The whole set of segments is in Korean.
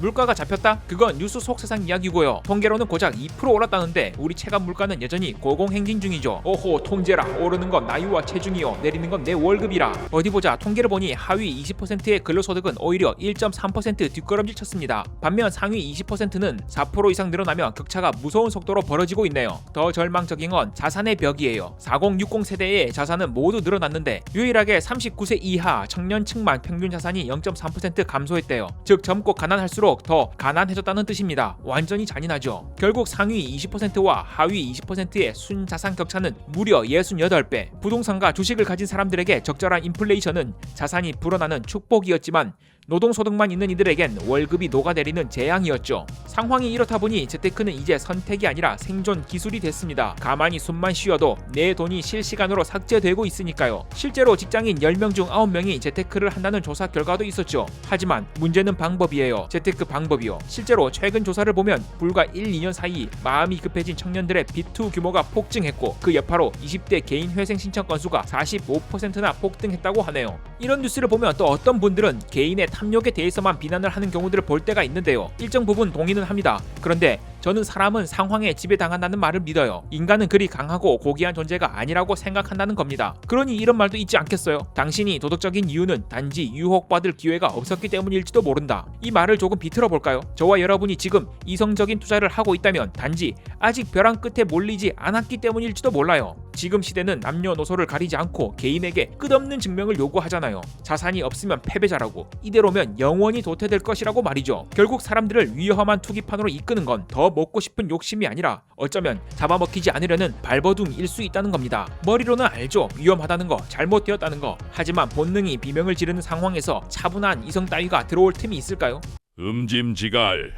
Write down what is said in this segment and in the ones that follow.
물가가 잡혔다? 그건 뉴스 속 세상 이야기고요. 통계로는 고작 2% 올랐다는데 우리 체감 물가는 여전히 고공행진 중이죠. 오호, 통제라. 오르는 건 나이와 체중이요, 내리는 건 내 월급이라. 어디 보자. 통계를 보니 하위 20%의 근로소득은 오히려 1.3% 뒷걸음질 쳤습니다. 반면 상위 20%는 4% 이상 늘어나며 격차가 무서운 속도로 벌어지고 있네요. 더 절망적인 건 자산의 벽이에요. 4060 세대의 자산은 모두 늘어났는데 유일하게 39세 이하 청년층만 평균 자산이 0.3% 감소했대요. 즉 젊고 가난할수록 더 가난해졌다는 뜻입니다. 완전히 잔인하죠. 결국 상위 20%와 하위 20%의 순자산 격차는 무려 68배. 부동산과 주식을 가진 사람들에게 적절한 인플레이션은 자산이 불어나는 축복이었지만 노동소득만 있는 이들에겐 월급이 녹아내리는 재앙이었죠. 상황이 이렇다 보니 재테크는 이제 선택이 아니라 생존 기술이 됐습니다. 가만히 숨만 쉬어도 내 돈이 실시간으로 삭제되고 있으니까요. 실제로 직장인 10명 중 9명이 재테크를 한다는 조사 결과도 있었죠. 하지만 문제는 방법이에요. 재테크 방법이요. 실제로 최근 조사를 보면 불과 1, 2년 사이 마음이 급해진 청년들의 빚투 규모가 폭증했고 그 여파로 20대 개인 회생 신청 건수가 45%나 폭등했다고 하네요. 이런 뉴스를 보면 또 어떤 분들은 개인의 탐욕에 대해서만 비난을 하는 경우들을 볼 때가 있는데요. 일정 부분 동의는 합니다. 그런데 저는 사람은 상황에 지배당한다는 말을 믿어요. 인간은 그리 강하고 고귀한 존재가 아니라고 생각한다는 겁니다. 그러니 이런 말도 있지 않겠어요? 당신이 도덕적인 이유는 단지 유혹받을 기회가 없었기 때문일지도 모른다. 이 말을 조금 비틀어 볼까요? 저와 여러분이 지금 이성적인 투자를 하고 있다면 단지 아직 벼랑 끝에 몰리지 않았기 때문일지도 몰라요. 지금 시대는 남녀노소를 가리지 않고 개인에게 끝없는 증명을 요구하잖아요. 자산이 없으면 패배자라고, 이대로면 영원히 도태될 것이라고 말이죠. 결국 사람들을 위험한 투기판으로 이끄는 건 더 먹고 싶은 욕심이 아니라 어쩌면 잡아먹히지 않으려는 발버둥일 수 있다는 겁니다. 머리로는 알죠. 위험하다는 거, 잘못되었다는 거. 하지만 본능이 비명을 지르는 상황에서 차분한 이성 따위가 들어올 틈이 있을까요? 음짐지갈,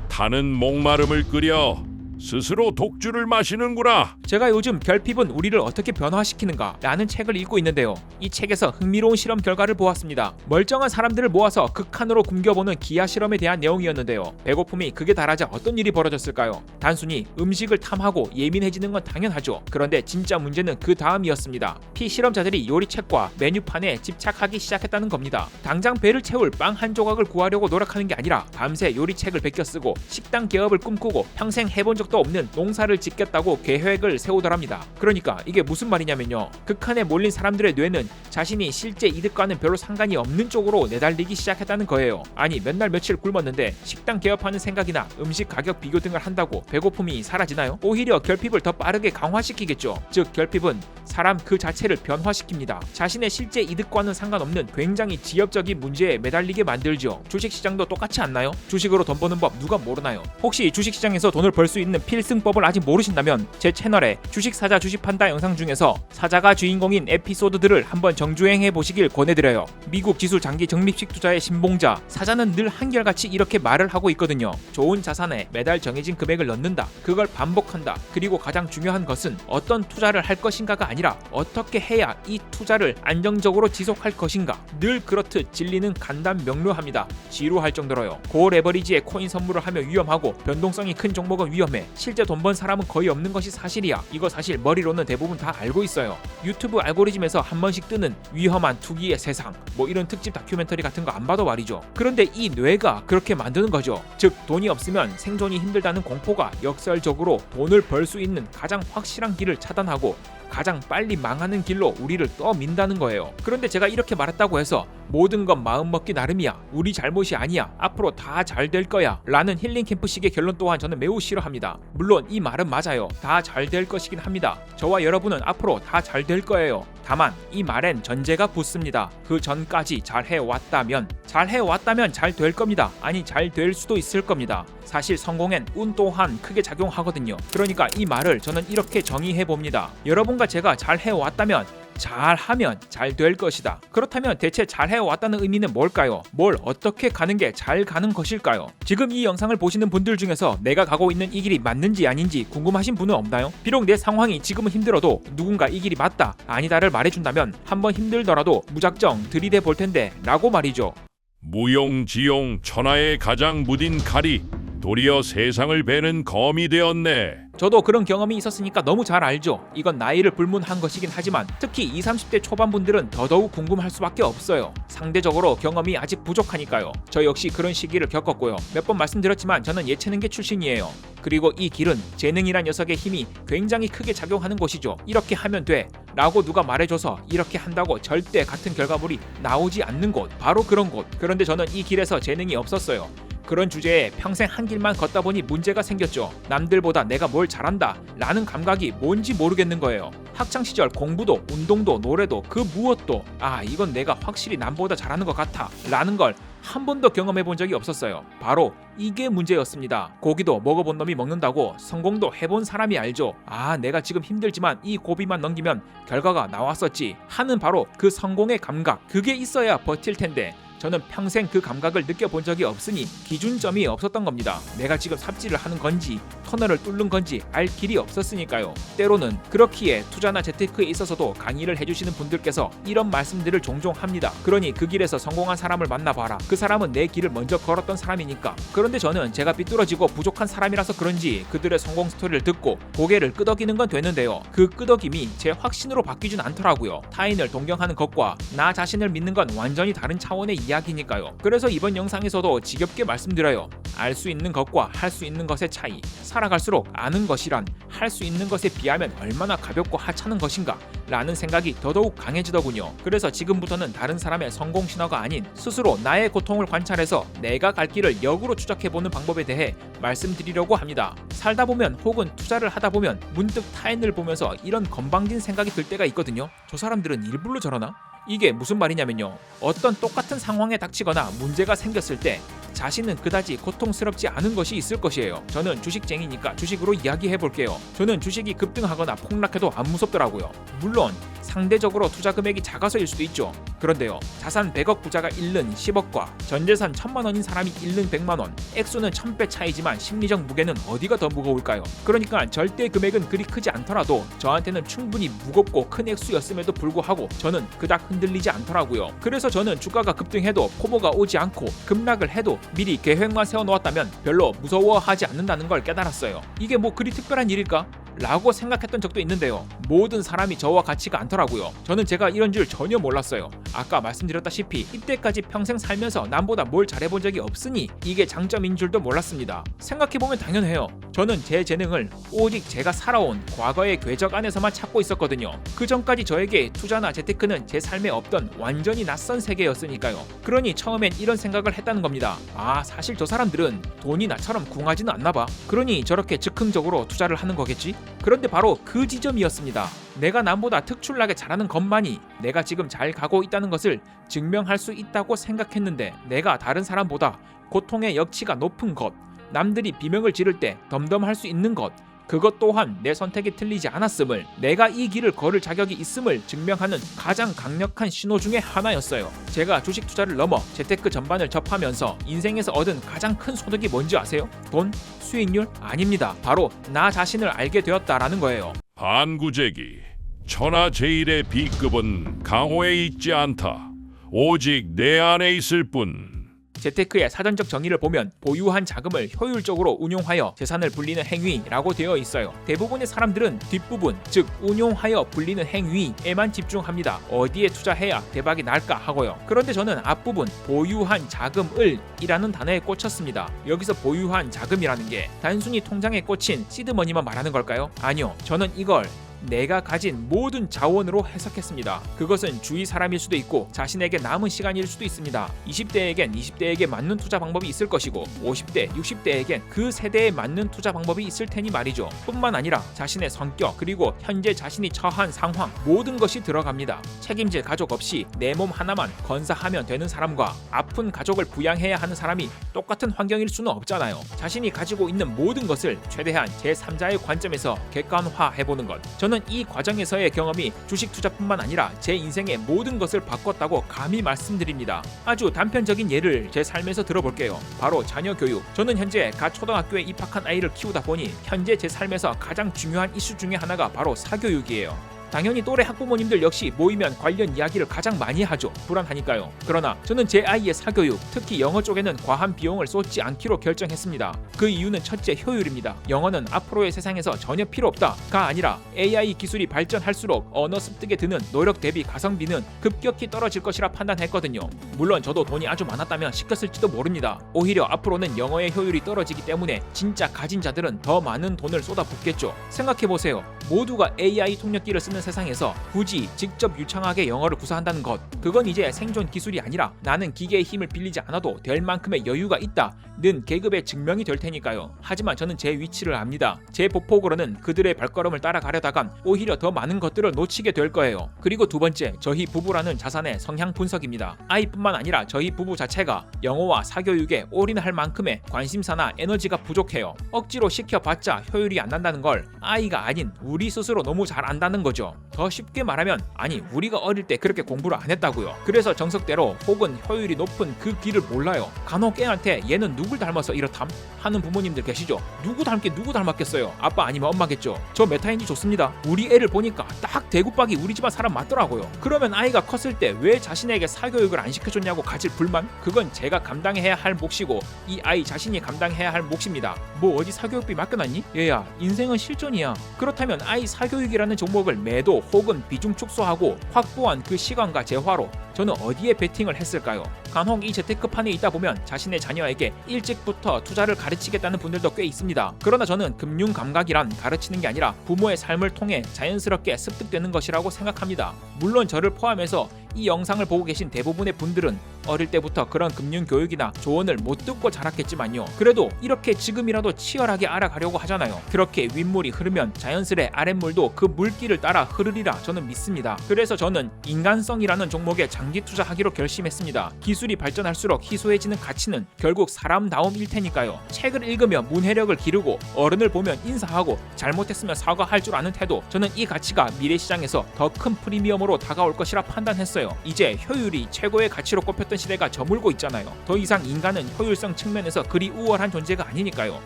타는 목마름을 끓여 스스로 독주를 마시는구나. 제가 요즘 결핍은 우리를 어떻게 변화시키는가 라는 책을 읽고 있는데요. 이 책에서 흥미로운 실험 결과를 보았습니다. 멀쩡한 사람들을 모아서 극한으로 굶겨보는 기하 실험에 대한 내용이었는데요. 배고픔이 극에 달하자 어떤 일이 벌어졌을까요? 단순히 음식을 탐하고 예민해지는 건 당연하죠. 그런데 진짜 문제는 그 다음이었습니다. 피실험자들이 요리책과 메뉴판에 집착하기 시작했다는 겁니다. 당장 배를 채울 빵 한 조각을 구하려고 노력하는 게 아니라 밤새 요리책을 베껴 쓰고 식당 개업을 꿈꾸고 평생 해본 적도 없는 농사를 짓겠다고 계획을 세우더랍니다. 그러니까 이게 무슨 말이냐면요. 극한에 몰린 사람들의 뇌는 자신이 실제 이득과는 별로 상관이 없는 쪽으로 내달리기 시작했다는 거예요. 아니 몇 날 며칠 굶었는데 식당 개업하는 생각이나 음식 가격 비교 등을 한다고 배고픔이 사라지나요? 오히려 결핍을 더 빠르게 강화시키겠죠. 즉 결핍은 사람 그 자체를 변화시킵니다. 자신의 실제 이득과는 상관없는 굉장히 지엽적인 문제에 매달리게 만들죠. 주식시장도 똑같지 않나요? 주식으로 돈 버는 법 누가 모르나요? 혹시 주식시장에서 돈을 벌 수 있는 필승법을 아직 모르신다면 제 채널에 주식사자 주식판다 영상 중에서 사자가 주인공인 에피소드들을 한번 정주행해 보시길 권해드려요. 미국 지수 장기 적립식 투자의 신봉자 사자는 늘 한결같이 이렇게 말을 하고 있거든요. 좋은 자산에 매달 정해진 금액을 넣는다. 그걸 반복한다. 그리고 가장 중요한 것은 어떤 투자를 할 것인가가 아니라 어떻게 해야 이 투자를 안정적으로 지속할 것인가. 늘 그렇듯 진리는 간단 명료합니다. 지루할 정도로요. 고레버리지에 코인 선물을 하며 위험하고 변동성이 큰 종목은 위험해. 실제 돈 번 사람은 거의 없는 것이 사실이야. 이거 사실 머리로는 대부분 다 알고 있어요. 유튜브 알고리즘에서 한 번씩 뜨는 위험한 투기의 세상 뭐 이런 특집 다큐멘터리 같은 거 안 봐도 말이죠. 그런데 이 뇌가 그렇게 만드는 거죠. 즉 돈이 없으면 생존이 힘들다는 공포가 역설적으로 돈을 벌 수 있는 가장 확실한 길을 차단하고 가장 빨리 망하는 길로 우리를 떠민다는 거예요. 그런데 제가 이렇게 말했다고 해서 모든 건 마음먹기 나름이야, 우리 잘못이 아니야, 앞으로 다 잘 될 거야 라는 힐링 캠프식의 결론 또한 저는 매우 싫어합니다. 물론 이 말은 맞아요. 다 잘 될 것이긴 합니다. 저와 여러분은 앞으로 다 잘 될 거예요. 다만 이 말엔 전제가 붙습니다. 그 전까지 잘 해왔다면 잘 될 겁니다. 아니 잘 될 수도 있을 겁니다. 사실 성공엔 운 또한 크게 작용하거든요. 그러니까 이 말을 저는 이렇게 정의해 봅니다. 여러분과 제가 잘 해왔다면 잘하면 잘 될 것이다. 그렇다면 대체 잘 해왔다는 의미는 뭘까요? 뭘 어떻게 가는 게 잘 가는 것일까요? 지금 이 영상을 보시는 분들 중에서 내가 가고 있는 이 길이 맞는지 아닌지 궁금하신 분은 없나요? 비록 내 상황이 지금은 힘들어도 누군가 이 길이 맞다, 아니다를 말해준다면 한번 힘들더라도 무작정 들이대 볼 텐데 라고 말이죠. 무용지용 천하의 가장 무딘 칼이 도리어 세상을 베는 검이 되었네. 저도 그런 경험이 있었으니까 너무 잘 알죠. 이건 나이를 불문한 것이긴 하지만 특히 20, 30대 초반 분들은 더더욱 궁금할 수밖에 없어요. 상대적으로 경험이 아직 부족하니까요. 저 역시 그런 시기를 겪었고요. 몇 번 말씀드렸지만 저는 예체능계 출신이에요. 그리고 이 길은 재능이란 녀석의 힘이 굉장히 크게 작용하는 곳이죠. 이렇게 하면 돼 라고 누가 말해줘서 이렇게 한다고 절대 같은 결과물이 나오지 않는 곳, 바로 그런 곳. 그런데 저는 이 길에서 재능이 없었어요. 그런 주제에 평생 한 길만 걷다 보니 문제가 생겼죠. 남들보다 내가 뭘 잘한다 라는 감각이 뭔지 모르겠는 거예요. 학창시절 공부도 운동도 노래도 그 무엇도 이건 내가 확실히 남보다 잘하는 것 같아 라는 걸 한 번도 경험해 본 적이 없었어요. 바로 이게 문제였습니다. 고기도 먹어본 놈이 먹는다고 성공도 해본 사람이 알죠. 내가 지금 힘들지만 이 고비만 넘기면 결과가 나왔었지 하는 바로 그 성공의 감각, 그게 있어야 버틸 텐데 저는 평생 그 감각을 느껴본 적이 없으니 기준점이 없었던 겁니다. 내가 지금 삽질을 하는 건지 터널을 뚫는 건지 알 길이 없었으니까요. 때로는 그렇기에 투자나 재테크에 있어서도 강의를 해주시는 분들께서 이런 말씀들을 종종 합니다. 그러니 그 길에서 성공한 사람을 만나봐라. 그 사람은 내 길을 먼저 걸었던 사람이니까. 그런데 저는 제가 삐뚤어지고 부족한 사람이라서 그런지 그들의 성공 스토리를 듣고 고개를 끄덕이는 건 되는데요. 그 끄덕임이 제 확신으로 바뀌진 않더라고요. 타인을 동경하는 것과 나 자신을 믿는 건 완전히 다른 차원의 이야기니까요. 그래서 이번 영상에서도 지겹게 말씀드려요. 알 수 있는 것과 할 수 있는 것의 차이. 살아갈수록 아는 것이란 할 수 있는 것에 비하면 얼마나 가볍고 하찮은 것인가 라는 생각이 더더욱 강해지더군요. 그래서 지금부터는 다른 사람의 성공 신화가 아닌 스스로 나의 고통을 관찰해서 내가 갈 길을 역으로 추적해보는 방법에 대해 말씀드리려고 합니다. 살다 보면 혹은 투자를 하다 보면 문득 타인을 보면서 이런 건방진 생각이 들 때가 있거든요. 저 사람들은 일부러 저러나? 이게 무슨 말이냐면요. 어떤 똑같은 상황에 닥치거나 문제가 생겼을 때 자신은 그다지 고통스럽지 않은 것이 있을 것이에요. 저는 주식쟁이니까 주식으로 이야기해 볼게요. 저는 주식이 급등하거나 폭락해도 안 무섭더라고요. 물론 상대적으로 투자 금액이 작아서일 수도 있죠. 그런데요. 자산 100억 부자가 잃는 10억과 전재산 1000만 원인 사람이 잃는 100만 원. 액수는 1000배 차이지만 심리적 무게는 어디가 더 무거울까요? 그러니까 절대 금액은 그리 크지 않더라도 저한테는 충분히 무겁고 큰 액수였음에도 불구하고 저는 그닥 흔들리지 않더라고요. 그래서 저는 주가가 급등해도 포모가 오지 않고 급락을 해도 미리 계획만 세워놓았다면 별로 무서워하지 않는다는 걸 깨달았어요. 이게 뭐 그리 특별한 일일까? 라고 생각했던 적도 있는데요. 모든 사람이 저와 같지가 않더라고요. 저는 제가 이런 줄 전혀 몰랐어요. 아까 말씀드렸다시피 이때까지 평생 살면서 남보다 뭘 잘해본 적이 없으니 이게 장점인 줄도 몰랐습니다. 생각해보면 당연해요. 저는 제 재능을 오직 제가 살아온 과거의 궤적 안에서만 찾고 있었거든요. 그 전까지 저에게 투자나 재테크는 제 삶에 없던 완전히 낯선 세계였으니까요. 그러니 처음엔 이런 생각을 했다는 겁니다. 사실 저 사람들은 돈이 나처럼 궁하지는 않나봐. 그러니 저렇게 즉흥적으로 투자를 하는 거겠지? 그런데 바로 그 지점이었습니다. 내가 남보다 특출나게 잘하는 것만이 내가 지금 잘 가고 있다는 것을 증명할 수 있다고 생각했는데 내가 다른 사람보다 고통의 역치가 높은 것, 남들이 비명을 지를 때 덤덤할 수 있는 것, 그것 또한 내 선택이 틀리지 않았음을, 내가 이 길을 걸을 자격이 있음을 증명하는 가장 강력한 신호 중에 하나였어요. 제가 주식 투자를 넘어 재테크 전반을 접하면서 인생에서 얻은 가장 큰 소득이 뭔지 아세요? 돈? 수익률? 아닙니다. 바로 나 자신을 알게 되었다라는 거예요. 반구재기 천하제일의 B급은 강호에 있지 않다. 오직 내 안에 있을 뿐. 재테크의 사전적 정의를 보면 보유한 자금을 효율적으로 운용하여 재산을 불리는 행위라고 되어 있어요. 대부분의 사람들은 뒷부분, 즉 운용하여 불리는 행위에만 집중합니다. 어디에 투자해야 대박이 날까 하고요. 그런데 저는 앞부분 보유한 자금을 이라는 단어에 꽂혔습니다. 여기서 보유한 자금이라는 게 단순히 통장에 꽂힌 시드머니만 말하는 걸까요? 아니요. 저는 이걸 내가 가진 모든 자원으로 해석했습니다. 그것은 주위 사람일 수도 있고 자신에게 남은 시간일 수도 있습니다. 20대에겐 20대에게 맞는 투자 방법이 있을 것이고 50대, 60대에겐 그 세대에 맞는 투자 방법이 있을 테니 말이죠. 뿐만 아니라 자신의 성격 그리고 현재 자신이 처한 상황 모든 것이 들어갑니다. 책임질 가족 없이 내 몸 하나만 건사하면 되는 사람과 아픈 가족을 부양해야 하는 사람이 똑같은 환경일 수는 없잖아요. 자신이 가지고 있는 모든 것을 최대한 제3자의 관점에서 객관화해보는 것. 저는 이 과정에서의 경험이 주식 투자뿐만 아니라 제 인생의 모든 것을 바꿨다고 감히 말씀드립니다. 아주 단편적인 예를 제 삶에서 들어볼게요. 바로 자녀 교육. 저는 현재 갓 초등학교에 입학한 아이를 키우다 보니 현재 제 삶에서 가장 중요한 이슈 중에 하나가 바로 사교육이에요. 당연히 또래 학부모님들 역시 모이면 관련 이야기를 가장 많이 하죠. 불안하니까요. 그러나 저는 제 아이의 사교육, 특히 영어 쪽에는 과한 비용을 쏟지 않기로 결정했습니다. 그 이유는 첫째 효율입니다. 영어는 앞으로의 세상에서 전혀 필요 없다가 아니라 AI 기술이 발전할수록 언어 습득에 드는 노력 대비 가성비는 급격히 떨어질 것이라 판단했거든요. 물론 저도 돈이 아주 많았다면 시켰을지도 모릅니다. 오히려 앞으로는 영어의 효율이 떨어지기 때문에 진짜 가진 자들은 더 많은 돈을 쏟아붓겠죠. 생각해보세요. 모두가 AI 통역기를 쓰는 세상에서 굳이 직접 유창하게 영어를 구사한다는 것, 그건 이제 생존 기술이 아니라 나는 기계의 힘을 빌리지 않아도 될 만큼의 여유가 있다는 계급의 증명이 될 테니까요. 하지만 저는 제 위치를 압니다. 제 보폭으로는 그들의 발걸음을 따라가려다간 오히려 더 많은 것들을 놓치게 될 거예요. 그리고 두 번째, 저희 부부라는 자산의 성향 분석입니다. 아이뿐만 아니라 저희 부부 자체가 영어와 사교육에 올인할 만큼의 관심사나 에너지가 부족해요. 억지로 시켜봤자 효율이 안 난다는 걸 아이가 아닌 우리 스스로 너무 잘 안다는 거죠. 더 쉽게 말하면 아니 우리가 어릴 때 그렇게 공부를 안 했다고요. 그래서 정석대로 혹은 효율이 높은 그 길을 몰라요. 간혹 애한테 얘는 누굴 닮아서 이렇담? 하는 부모님들 계시죠. 누구 닮게 누구 닮았겠어요. 아빠 아니면 엄마겠죠. 저 메타인지 좋습니다. 우리 애를 보니까 딱 대구박이 우리 집안 사람 맞더라고요. 그러면 아이가 컸을 때 왜 자신에게 사교육을 안 시켜줬냐고 가질 불만? 그건 제가 감당해야 할 몫이고 이 아이 자신이 감당해야 할 몫입니다. 뭐 어디 사교육비 맡겨놨니? 얘야 인생은 실전이야. 그렇다면 아이 사교육이라는 종목을 매도 혹은 비중 축소하고 확보한 그 시간과 재화로 저는 어디에 베팅을 했을까요? 간혹 이 재테크판에 있다 보면 자신의 자녀에게 일찍부터 투자를 가르치겠다는 분들도 꽤 있습니다. 그러나 저는 금융 감각이란 가르치는 게 아니라 부모의 삶을 통해 자연스럽게 습득되는 것이라고 생각합니다. 물론 저를 포함해서 이 영상을 보고 계신 대부분의 분들은 어릴 때부터 그런 금융 교육이나 조언을 못 듣고 자랐겠지만요. 그래도 이렇게 지금이라도 치열하게 알아가려고 하잖아요. 그렇게 윗물이 흐르면 자연스레 아랫물도 그 물길을 따라 흐르리라 저는 믿습니다. 그래서 저는 인간성이라는 종목에 장기 투자하기로 결심했습니다. 기술이 발전할수록 희소해지는 가치는 결국 사람다움일 테니까요. 책을 읽으며 문해력을 기르고 어른을 보면 인사하고 잘못했으면 사과할 줄 아는 태도, 저는 이 가치가 미래 시장에서 더 큰 프리미엄으로 다가올 것이라 판단했어요. 이제 효율이 최고의 가치로 꼽혔던 시대가 저물고 있잖아요. 더 이상 인간은 효율성 측면에서 그리 우월한 존재가 아니니까요.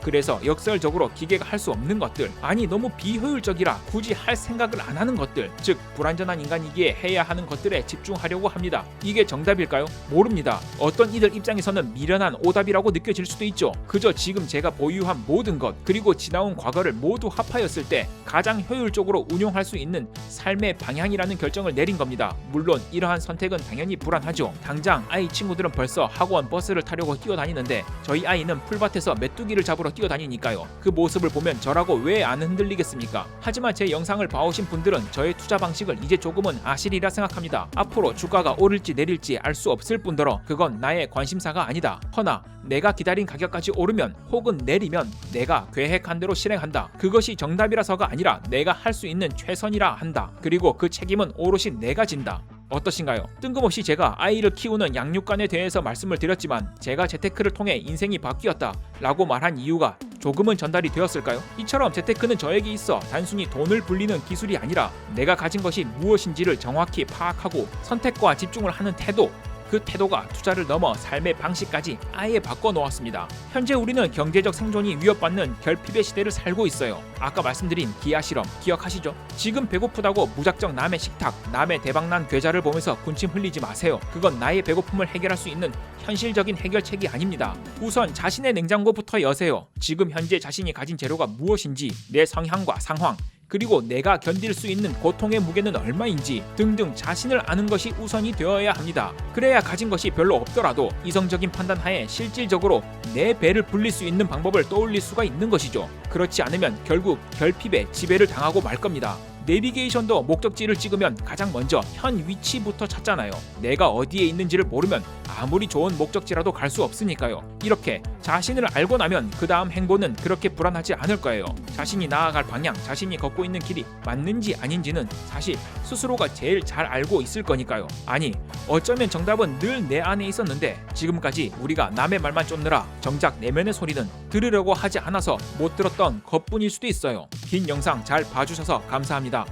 그래서 역설적으로 기계가 할 수 없는 것들, 아니 너무 비효율적이라 굳이 할 생각을 안 하는 것들, 즉 불완전한 인간이기에 해야 하는 것들에 집중하려고 합니다. 이게 정답일까요? 모릅니다. 어떤 이들 입장에서는 미련한 오답이라고 느껴질 수도 있죠. 그저 지금 제가 보유한 모든 것 그리고 지나온 과거를 모두 합하였을 때 가장 효율적으로 운용할 수 있는 삶의 방향이라는 결정을 내린 겁니다. 물론 이러한 선택은 당연히 불안하죠. 당장 아이 친구들은 벌써 학원 버스를 타려고 뛰어다니는데 저희 아이는 풀밭에서 메뚜기를 잡으러 뛰어다니니까요. 그 모습을 보면 저라고 왜 안 흔들리겠습니까? 하지만 제 영상을 봐오신 분들은 저의 투자 방식을 이제 조금은 아시리라 생각합니다. 앞으로 주가가 오를지 내릴지 알 수 없을 뿐더러 그건 나의 관심사가 아니다. 허나 내가 기다린 가격까지 오르면 혹은 내리면 내가 계획한 대로 실행한다. 그것이 정답이라서가 아니라 내가 할 수 있는 최선이라 한다. 그리고 그 책임은 오롯이 내가 진다. 어떠신가요? 뜬금없이 제가 아이를 키우는 양육관에 대해서 말씀을 드렸지만 제가 재테크를 통해 인생이 바뀌었다 라고 말한 이유가 조금은 전달이 되었을까요? 이처럼 재테크는 저에게 있어 단순히 돈을 불리는 기술이 아니라 내가 가진 것이 무엇인지를 정확히 파악하고 선택과 집중을 하는 태도, 그 태도가 투자를 넘어 삶의 방식까지 아예 바꿔놓았습니다. 현재 우리는 경제적 생존이 위협받는 결핍의 시대를 살고 있어요. 아까 말씀드린 기아 실험 기억하시죠? 지금 배고프다고 무작정 남의 식탁, 남의 대박난 괴자를 보면서 군침 흘리지 마세요. 그건 나의 배고픔을 해결할 수 있는 현실적인 해결책이 아닙니다. 우선 자신의 냉장고부터 여세요. 지금 현재 자신이 가진 재료가 무엇인지, 내 성향과 상황, 그리고 내가 견딜 수 있는 고통의 무게는 얼마인지 등등 자신을 아는 것이 우선이 되어야 합니다. 그래야 가진 것이 별로 없더라도 이성적인 판단 하에 실질적으로 내 배를 불릴 수 있는 방법을 떠올릴 수가 있는 것이죠. 그렇지 않으면 결국 결핍에 지배를 당하고 말 겁니다. 내비게이션도 목적지를 찍으면 가장 먼저 현 위치부터 찾잖아요. 내가 어디에 있는지를 모르면 아무리 좋은 목적지라도 갈 수 없으니까요. 이렇게 자신을 알고 나면 그 다음 행보는 그렇게 불안하지 않을 거예요. 자신이 나아갈 방향, 자신이 걷고 있는 길이 맞는지 아닌지는 사실 스스로가 제일 잘 알고 있을 거니까요. 아니, 어쩌면 정답은 늘 내 안에 있었는데 지금까지 우리가 남의 말만 쫓느라 정작 내면의 소리는 들으려고 하지 않아서 못 들었던 것뿐일 수도 있어요. 긴 영상 잘 봐주셔서 감사합니다.